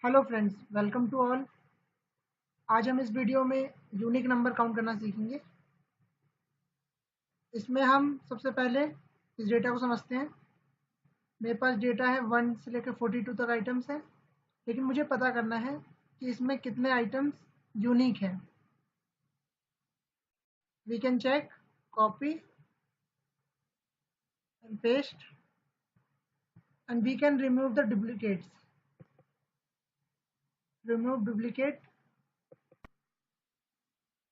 Hello friends, welcome to all. आज हम इस वीडियो में यूनिक नंबर काउंट करना सीखेंगे। इसमें हम सबसे पहले इस डेटा को समझते हैं। मेरे पास डेटा है 1 से लेकर 42 तक आइटम्स है, लेकिन मुझे पता करना है कि इसमें कितने आइटम्स यूनिक हैं। We can check, copy and paste and we can remove the duplicates. Remove duplicate,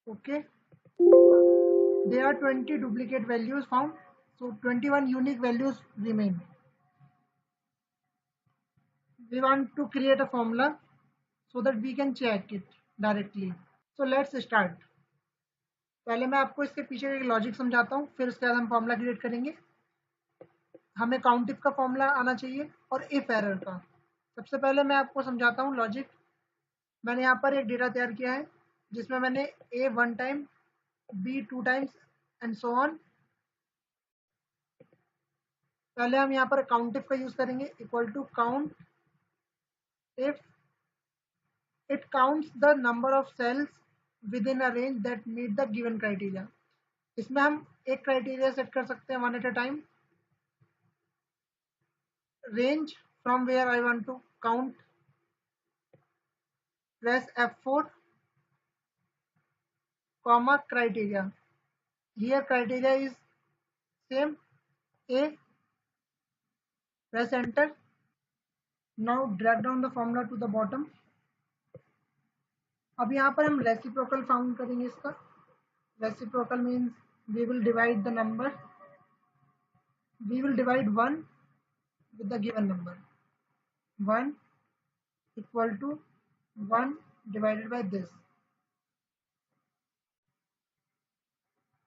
okay. There are 20 duplicate values found, so 21 unique values remain. We want to create a formula so that we can check it directly. So let's start. पहले मैं आपको इसके पीछे एक logic समझाता हूँ, फिर उसके बाद हम फॉर्मूला क्रिएट करेंगे। हमें काउंट इफ का फॉर्मूला आना चाहिए और इफ एरर का। सबसे पहले मैं आपको समझाता हूँ लॉजिक। मैंने यहाँ पर एक डेटा तैयार किया है जिसमें मैंने A 1 time, B 2 times and so on. पहले हम यहाँ पर काउंट इफ का यूज करेंगे, equal to count if it counts the number of cells within a range that meet the given criteria. इसमें हम एक क्राइटेरिया सेट कर सकते हैं one at a time. Range from where I want to count, press F4, comma criteria. Here criteria is same, A. Press enter. Now drag down the formula to the bottom. अब यहाँ पर हम reciprocal found करेंगे इसका। Reciprocal means we will divide the number. We will divide 1 with the given number. 1 equal to 1 divided by this.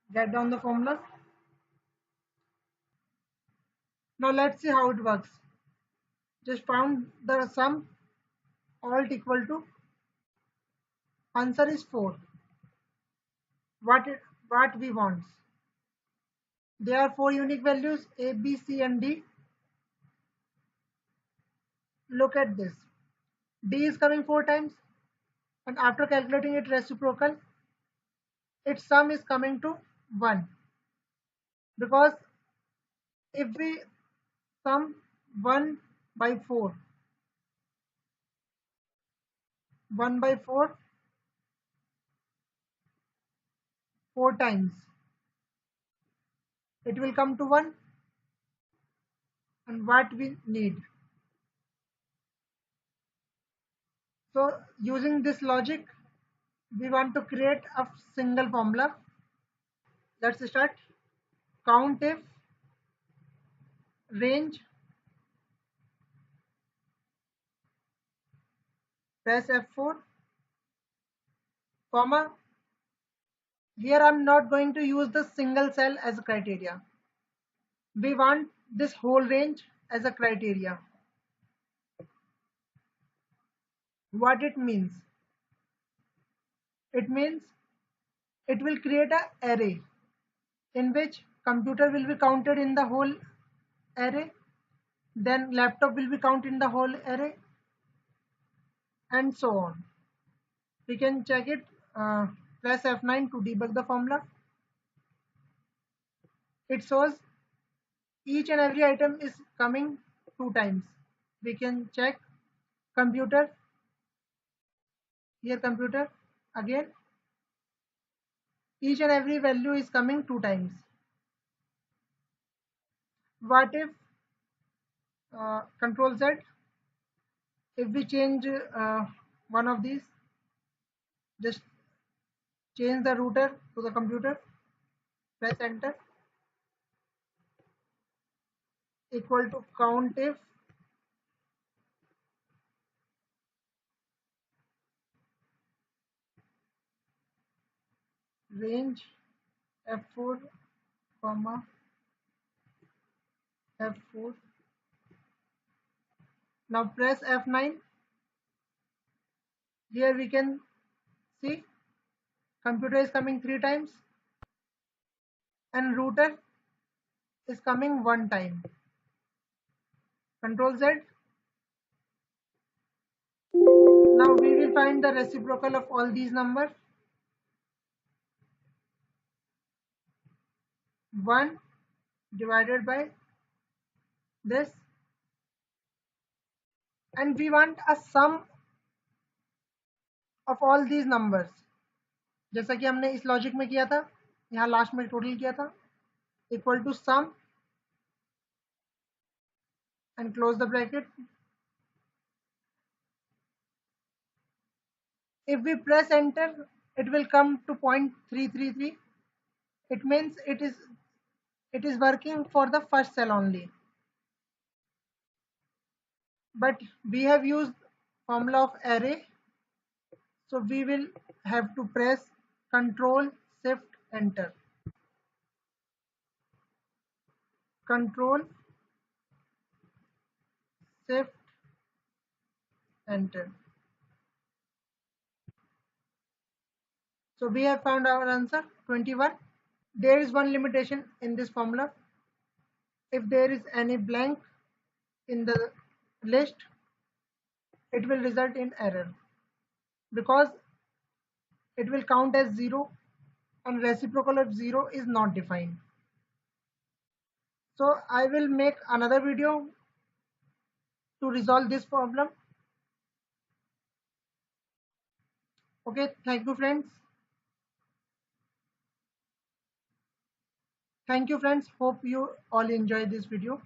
Get down the formula. Now let's see how it works. Just found the sum, alt equal to, answer is 4. What we want. There are 4 unique values, A, B, C and D. Look at this. D is coming 4 times, and after calculating its reciprocal, its sum is coming to 1. Because if we sum 1 by 4, 1 by 4, 4 times, it will come to 1. And what we need. So using this logic, we want to create a single formula. Let's start. Count if range, press F4, comma. Here I'm not going to use the single cell as a criteria. We want this whole range as a criteria. What it means? It means it will create an array in which computer will be counted in the whole array, then laptop will be counted in the whole array, and so on. We can check it. Press F9 to debug the formula. It shows each and every item is coming 2 times. We can check computer. Here computer again. Each and every value is coming 2 times. What if Control Z? If we change one of these, just change the router to the computer. Press enter. Equal to count if range F4, comma F4. Now press F9. Here we can see computer is coming 3 times and router is coming 1 time. Control Z. we will find the reciprocal of all these numbers. 1 divided by this, and we want a sum of all these numbers, जैसा कि हमने इस logic में किया था, यहाँ last में total किया था, equal to sum and close the bracket. If we press enter, it will come to 0.333. It means it is working for the first cell only. But we have used formula of array, so we will have to press Control Shift Enter. Control Shift Enter. So we have found our answer 21. There is one limitation in this formula. If there is any blank in the list, it will result in error because it will count as 0 and reciprocal of 0 is not defined. So I will make another video to resolve this problem. Okay, thank you friends. Thank you friends. Hope you all enjoy this video.